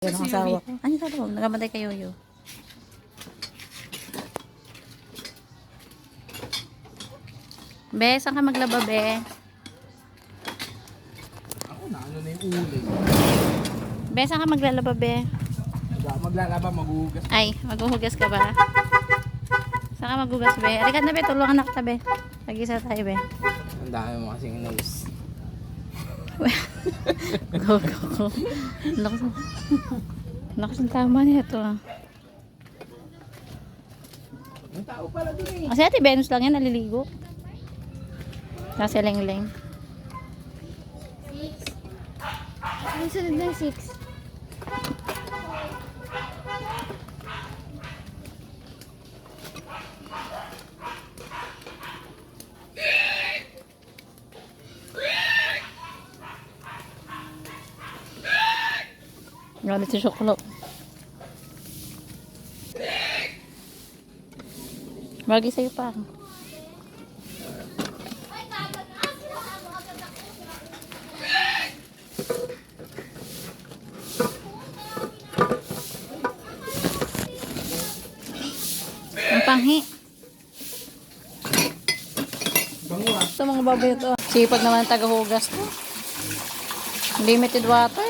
Yan ang asawa ko. Ano sa loob? Nagamatay kayo yo. Be, saan ka maglaba, be? Ako na, ano na yung uling. Be, saan ka maglalaba, be? Maglalaba, maghuhugas. Ay, maghuhugas ka ba? Saan ka maghugas, be? Alikat na, be. Tulungan na kita, be. Tag-isa tayo, be. Ang dami mo kasing nose. Go, go, go. Lakas ng tama niya ito, ah. May tao pala dun eh. Kasi ate Venus lang yan, naliligo. Nasa leng-leng. Ang sunod ng 6. Galit si Shoklo. Bagay sa'yo pa. Ang panghi. Bango ah. Ito mga baboy ito. Sipag naman ang tagahugas to. Limited water.